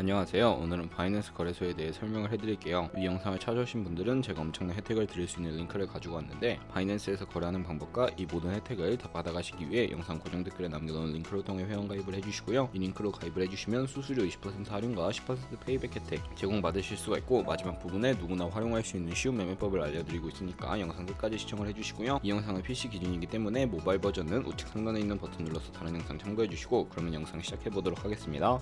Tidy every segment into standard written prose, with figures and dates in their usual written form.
안녕하세요. 오늘은 바이낸스 거래소에 대해 설명을 해드릴게요. 이 영상을 찾아오신 분들은 제가 엄청난 혜택을 드릴 수 있는 링크를 가지고 왔는데, 바이낸스에서 거래하는 방법과 이 모든 혜택을 다 받아가시기 위해 영상 고정 댓글에 남겨놓은 링크를 통해 회원가입을 해주시고요. 이 링크로 가입을 해주시면 수수료 20% 할인과 10% 페이백 혜택 제공받으실 수가 있고, 마지막 부분에 누구나 활용할 수 있는 쉬운 매매법을 알려드리고 있으니까 영상 끝까지 시청을 해주시고요. 이 영상은 PC 기준이기 때문에 모바일 버전은 우측 상단에 있는 버튼 눌러서 다른 영상 참고해주시고, 그러면 영상 시작해보도록 하겠습니다.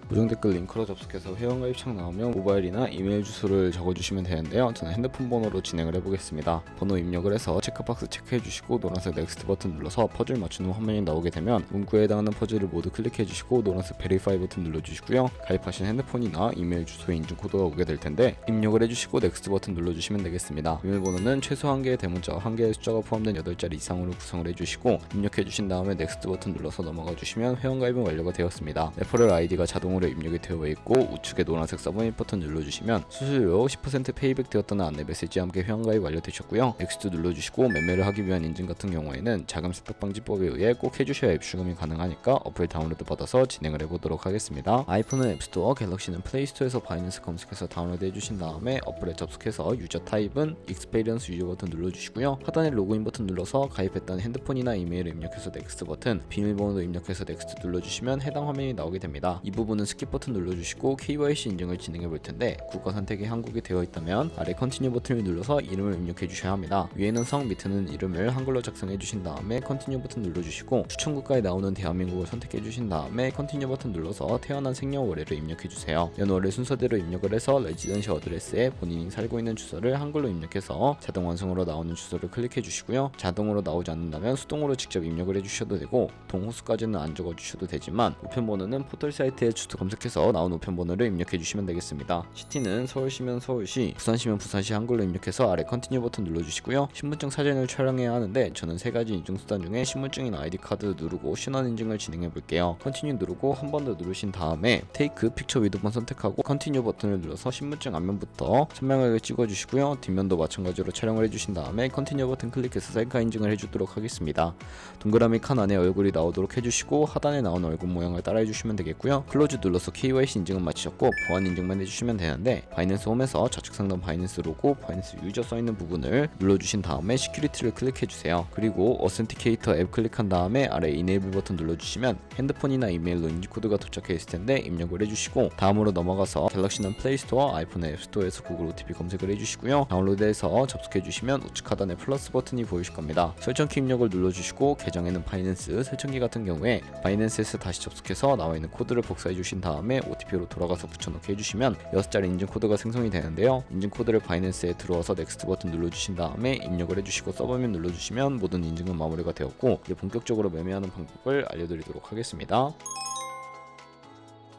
고정 댓글 링크로 접속해서 회원가입 창 나오면 모바일이나 이메일 주소를 적어주시면 되는데요. 저는 핸드폰 번호로 진행을 해보겠습니다. 번호 입력을 해서 체크박스 체크해주시고 노란색 넥스트 버튼 눌러서 퍼즐 맞추는 화면이 나오게 되면 문구에 해당하는 퍼즐을 모두 클릭해주시고 노란색 베리파이 버튼 눌러주시고요. 가입하신 핸드폰이나 이메일 주소에 인증 코드가 오게 될 텐데 입력을 해주시고 넥스트 버튼 눌러주시면 되겠습니다. 비밀번호는 최소 1개의 대문자와 1개의 숫자가 포함된 8자리 이상으로 구성을 해주시고 입력해주신 다음에 넥스트 버튼 눌러서 넘어가 주시면 회원가입은 완료가 되었습니다. 레퍼럴 아이디가 자동으로 입력이 되어 있고 우측에 노란색 서브밋 버튼 눌러주시면 수수료 10% 페이백 되었다는 안내 메시지와 함께 회원가입 완료되셨고요. 넥스트 눌러주시고 매매를 하기 위한 인증 같은 경우에는 자금 세탁 방지법에 의해 꼭 해주셔야 앱출금이 가능하니까 어플 다운로드 받아서 진행을 해보도록 하겠습니다. 아이폰은 앱스토어, 갤럭시는 플레이스토어에서 바이낸스 검색해서 다운로드 해주신 다음에 어플에 접속해서 유저 타입은 익스페리언스 유저 버튼 눌러주시고요. 하단에 로그인 버튼 눌러서 가입했던 핸드폰이나 이메일을 입력해서 넥스트 버튼, 비밀번호도 입력해서 넥스트 눌러주시면 해당 화면이 나오게 됩니다. 이 부분은 스킵 버튼 눌러주시고 KYC 인증을 진행해 볼 텐데 국가 선택이 한국이 되어 있다면 아래 컨티뉴 버튼을 눌러서 이름을 입력해 주셔야 합니다. 위에는 성, 밑에는 이름을 한글로 작성해 주신 다음에 컨티뉴 버튼 눌러주시고 추천 국가에 나오는 대한민국을 선택해 주신 다음에 컨티뉴 버튼 눌러서 태어난 생년월일을 입력해 주세요. 연월일 순서대로 입력을 해서 레지던시 어드레스에 본인이 살고 있는 주소를 한글로 입력해서 자동 완성으로 나오는 주소를 클릭해 주시고요. 자동으로 나오지 않는다면 수동으로 직접 입력을 해 주셔도 되고 동호수까지는 안 적어 주셔도 되지만 우편번호는 포털 사이트에 주소 검색해서 나온 우편번호를 입력해 주시면 되겠습니다. 시티는 서울시면 서울시, 부산시면 부산시 한글로 입력해서 아래 컨티뉴 버튼 눌러주시고요. 신분증 사진을 촬영해야 하는데 저는 3가지 인증수단 중에 신분증이나 아이디카드 누르고 신원 인증을 진행해 볼게요. 컨티뉴 누르고 한 번 더 누르신 다음에 테이크 픽처 위드만 선택하고 컨티뉴 버튼을 눌러서 신분증 앞면부터 선명하게 찍어주시고요. 뒷면도 마찬가지로 촬영을 해주신 다음에 컨티뉴 버튼 클릭해서 셀카 인증을 해주도록 하겠습니다. 동그라미 칸 안에 얼굴이 나오도록 해주시고 하단에 나온 얼굴 모양을 따라 해주시면 되겠고요. 클로즈 눌러서 KYC 인증은 마치셨고 보안 인증만 해주시면 되는데 바이낸스 홈에서 좌측 상단 바이낸스 로고, 바이낸스 유저 써있는 부분을 눌러주신 다음에 시큐리티를 클릭해주세요. 그리고 어센티케이터 앱 클릭한 다음에 아래 이네이블 버튼 눌러주시면 핸드폰이나 이메일로 인지코드가 도착해 있을 텐데 입력을 해주시고 다음으로 넘어가서 갤럭시는 플레이스토어, 아이폰은 앱스토어에서 구글 OTP 검색을 해주시고요. 다운로드해서 접속해주시면 우측 하단에 플러스 버튼이 보이실 겁니다. 설정키 입력을 눌러주시고 계정에는 바이낸스, 설정키 같은 경우에 바이낸스에서 다시 접속해서 나와있는 코드를 복사해 주신 다음에 OTP로 돌아가서 붙여넣기 해주시면 6자리 인증 코드가 생성이 되는데요. 인증 코드를 바이낸스에 들어와서 넥스트 버튼 눌러주신 다음에 입력을 해주시고 서브밋 눌러주시면 모든 인증은 마무리가 되었고 이제 본격적으로 매매하는 방법을 알려드리도록 하겠습니다.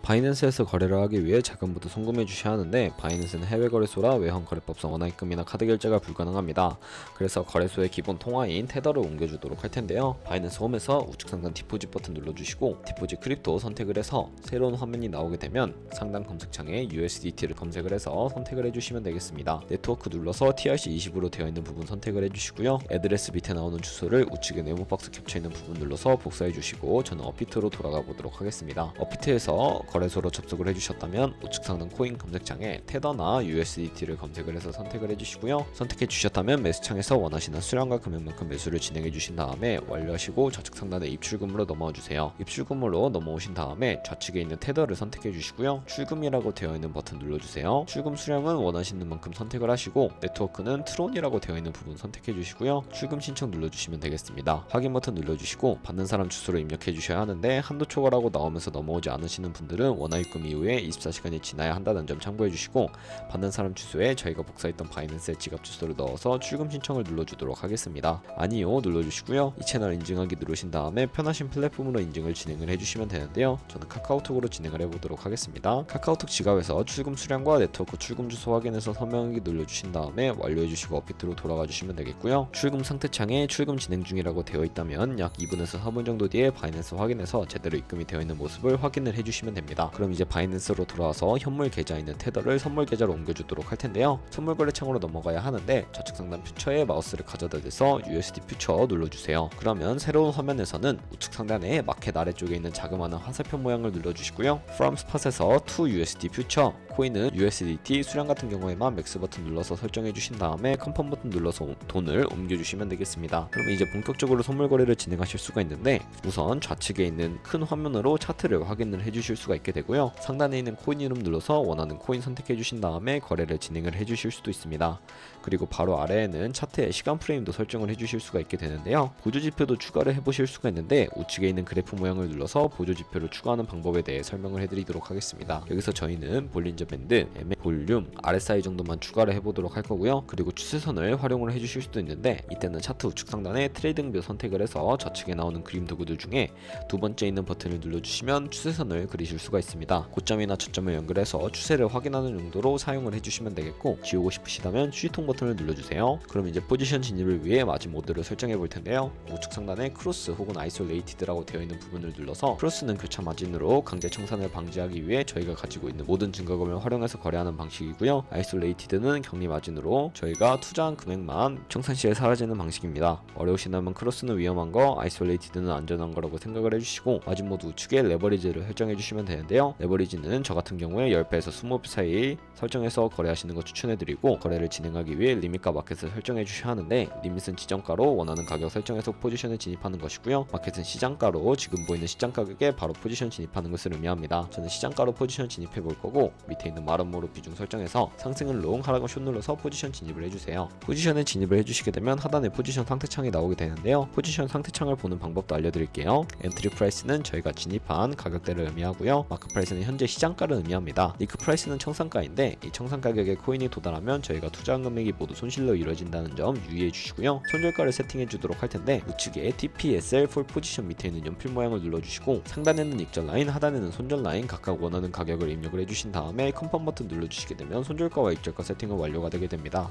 바이낸스에서 거래를 하기 위해 자금부터 송금해 주셔야 하는데 바이낸스는 해외 거래소라 외환 거래법상 원화입금이나 카드 결제가 불가능합니다. 그래서 거래소의 기본 통화인 테더를 옮겨주도록 할 텐데요. 바이낸스 홈에서 우측 상단 디포짓 버튼 눌러주시고 디포짓 크립토 선택을 해서 새로운 화면이 나오게 되면 상단 검색창에 USDT를 검색을 해서 선택을 해주시면 되겠습니다. 네트워크 눌러서 TRC20으로 되어 있는 부분 선택을 해주시고요. 애드레스 밑에 나오는 주소를 우측에 네모 박스 겹쳐 있는 부분 눌러서 복사해 주시고 저는 업비트로 돌아가 보도록 하겠습니다. 업비트에서 거래소로 접속을 해주셨다면 우측 상단 코인 검색창에 테더나 USDT를 검색을 해서 선택을 해주시고요. 선택해 주셨다면 매수창에서 원하시는 수량과 금액만큼 매수를 진행해 주신 다음에 완료하시고 좌측 상단에 입출금으로 넘어와 주세요. 입출금으로 넘어오신 다음에 좌측에 있는 테더를 선택해 주시고요. 출금이라고 되어 있는 버튼 눌러주세요. 출금 수량은 원하시는 만큼 선택을 하시고 네트워크는 트론이라고 되어 있는 부분 선택해 주시고요. 출금 신청 눌러주시면 되겠습니다. 확인 버튼 눌러주시고 받는 사람 주소를 입력해 주셔야 하는데 한도 초과라고 나오면서 넘어오지 않으시는 분들은 원화입금 이후에 24시간이 지나야 한다는 점 참고해 주시고 받는 사람 주소에 저희가 복사했던 바이낸스의 지갑 주소를 넣어서 출금 신청을 눌러주도록 하겠습니다. 아니요 눌러주시고요. 이 채널 인증하기 누르신 다음에 편하신 플랫폼으로 인증을 진행을 해주시면 되는데요. 저는 카카오톡으로 진행을 해보도록 하겠습니다. 카카오톡 지갑에서 출금 수량과 네트워크 출금 주소 확인해서 서명하기 눌러주신 다음에 완료해주시고 업비트로 돌아가 주시면 되겠고요. 출금 상태창에 출금 진행 중이라고 되어 있다면 약 2분에서 4분 정도 뒤에 바이낸스 확인해서 제대로 입금이 되어 있는 모습을 확인을 해주시면 됩니다. 있습니다. 그럼 이제 바이낸스로 돌아와서 현물 계좌 있는 테더를 선물 계좌로 옮겨주도록 할 텐데요. 선물 거래 창으로 넘어가야 하는데 좌측 상단 퓨처에 마우스를 가져다 대서 USD 퓨처 눌러주세요. 그러면 새로운 화면에서는 우측 상단에 마켓 아래쪽에 있는 자그마한 화살표 모양을 눌러주시고요. From Spot에서 To USD 퓨처, 코인은 USDT 수량 같은 경우에만 맥스 버튼 눌러서 설정해 주신 다음에 컨펌 버튼 눌러서 돈을 옮겨주시면 되겠습니다. 그럼 이제 본격적으로 선물 거래를 진행하실 수가 있는데, 우선 좌측에 있는 큰 화면으로 차트를 확인을 해주실 수가 있게 되고요. 상단에 있는 코인 이름 눌러서 원하는 코인 선택해 주신 다음에 거래를 진행을 해주실 수도 있습니다. 그리고 바로 아래에는 차트의 시간 프레임도 설정을 해주실 수가 있게 되는데요. 보조지표도 추가를 해보실 수가 있는데, 우측에 있는 그래프 모양을 눌러서 보조지표를 추가하는 방법에 대해 설명을 해드리도록 하겠습니다. 여기서 저희는 볼린저 밴드, 볼륨, RSI 정도만 추가를 해보도록 할 거고요. 그리고 추세선을 활용을 해주실 수도 있는데, 이때는 차트 우측 상단에 트레이딩 뷰 선택을 해서 좌측에 나오는 그림 도구들 중에 두 번째 있는 버튼을 눌러주시면 추세선을 그리실 수가 있습니다. 고점이나 저점을 연결해서 추세를 확인하는 용도로 사용을 해주시면 되겠고, 지우고 싶으시다면 휴통 버튼을 눌러주세요. 그럼 이제 포지션 진입을 위해 마진 모드를 설정해 볼 텐데요. 우측 상단에 크로스 혹은 아이솔레이티드라고 되어 있는 부분을 눌러서, 크로스는 교차 마진으로 강제 청산을 방지하기 위해 저희가 가지고 있는 모든 증거금을 활용해서 거래하는 방식이고요. 아이솔레이티드는 격리 마진으로 저희가 투자한 금액만 청산 시에 사라지는 방식입니다. 어려우시다면 크로스는 위험한 거, 아이솔레이티드는 안전한 거라고 생각을 해주시고, 마진 모드 우측에 레버리지를 설정해 주시면 되는데요. 레버리지는 저 같은 경우에 10배에서 20배 사이 설정해서 거래하시는 거 추천해드리고, 거래를 진행하기 위해 리밋과 마켓을 설정해 주셔야 하는데, 리밋은 지정가로 원하는 가격 설정해서 포지션을 진입하는 것이고요. 마켓은 시장가로 지금 보이는 시장 가격에 바로 포지션 진입하는 것을 의미합니다. 저는 시장가로 포지션 진입해 볼 거고, 밑에 있는 마름모로 비중 설정해서 상승은 롱, 하락은 숏 눌러서 포지션 진입을 해주세요. 포지션에 진입을 해주시게 되면 하단에 포지션 상태창이 나오게 되는데요. 포지션 상태창을 보는 방법도 알려드릴게요. 엔트리 프라이스는 저희가 진입한 가격대를 의미하고요. 마크 프라이스는 현재 시장가를 의미합니다. 니크 프라이스는 청산가인데, 이 청산 가격에 코인이 도달하면 저희가 투자한 금액이 모두 손실로 이루어진다는 점 유의해 주시고요. 손절가를 세팅해 주도록 할 텐데, 우측에 TPSL 풀 포지션 밑에 있는 연필 모양을 눌러주시고, 상단에는 익절 라인, 하단에는 손절 라인 각각 원하는 가격을 입력을 해주신 다음에 컨펌 버튼 눌러주시게 되면 손절가와 익절가 세팅은 완료가 되게 됩니다.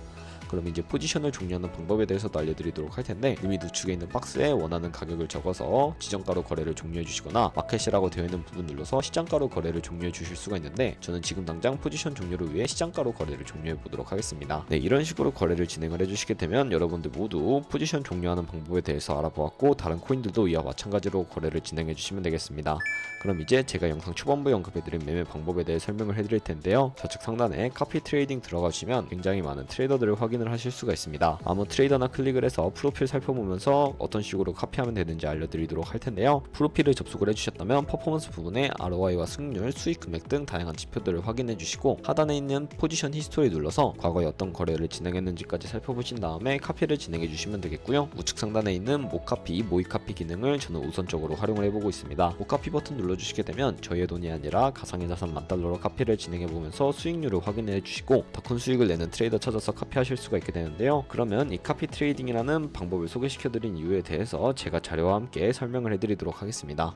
그럼 이제 포지션을 종료하는 방법에 대해서도 알려드리도록 할 텐데, 리밋 우측에 있는 박스에 원하는 가격을 적어서 지정가로 거래를 종료해 주시거나, 마켓이라고 되어 있는 부분 눌러서 시장가로 거래를 종료해 주실 수가 있는데, 저는 지금 당장 포지션 종료를 위해 시장가로 거래를 종료해 보도록 하겠습니다. 네, 이런 식으로 거래를 진행을 해주시게 되면 여러분들 모두 포지션 종료하는 방법에 대해서 알아보았고, 다른 코인들도 이와 마찬가지로 거래를 진행해 주시면 되겠습니다. 그럼 이제 제가 영상 초반부에 언급해드린 매매 방법에 대해 설명을 해드릴 텐데요. 좌측 상단에 카피 트레이딩 들어가시면 굉장히 많은 트레이더들을 확인을 하실 수가 있습니다. 아무 트레이더나 클릭을 해서 프로필 살펴보면서 어떤 식으로 카피하면 되는지 알려드리도록 할 텐데요. 프로필을 접속을 해주셨다면 퍼포먼스 부분에 ROI와 수익률, 수익 금액 등 다양한 지표들을 확인해 주시고, 하단에 있는 포지션 히스토리 눌러서 과거에 어떤 거래를 진행했는지까지 살펴보신 다음에 카피를 진행해 주시면 되겠고요. 우측 상단에 있는 모카피, 모이카피 기능을 저는 우선적으로 활용을 해보고 있습니다. 모카피 버튼 눌러주시게 되면 저희의 돈이 아니라 가상의 자산 $10,000로 카피를 진행해 보면서 수익률을 확인해 주시고, 더 큰 수익을 내는 트레이더 찾아서 카피하실 수가 있게 되는데요. 그러면 이 카피 트레이딩이라는 방법을 소개시켜드린 이유에 대해서 제가 자료와 함께 설명을 해드리도록 하겠습니다.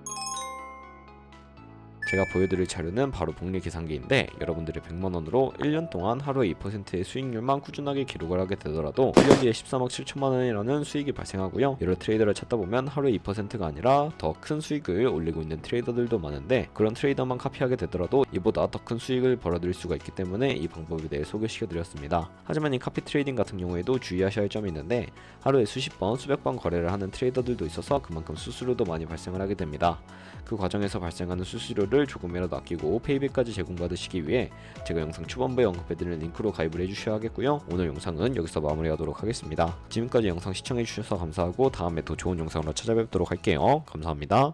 제가 보여드릴 자료는 바로 복리 계산기인데, 여러분들이 100만원으로 1년 동안 하루에 2%의 수익률만 꾸준하게 기록을 하게 되더라도 1년 뒤에 13억 7천만원이라는 수익이 발생하고요. 여러 트레이더를 찾다 보면 하루에 2%가 아니라 더 큰 수익을 올리고 있는 트레이더들도 많은데, 그런 트레이더만 카피하게 되더라도 이보다 더 큰 수익을 벌어들일 수가 있기 때문에 이 방법에 대해 소개시켜드렸습니다. 하지만 이 카피 트레이딩 같은 경우에도 주의하셔야 할 점이 있는데, 하루에 수십 번, 수백 번 거래를 하는 트레이더들도 있어서 그만큼 수수료도 많이 발생을 하게 됩니다. 그 과정에서 발생하는 수수료를 조금이라도 아끼고 페이백까지 제공받으시기 위해 제가 영상 초반부에 언급해드린 링크로 가입을 해주셔야 하겠고요. 오늘 영상은 여기서 마무리하도록 하겠습니다. 지금까지 영상 시청해주셔서 감사하고, 다음에 더 좋은 영상으로 찾아뵙도록 할게요. 감사합니다.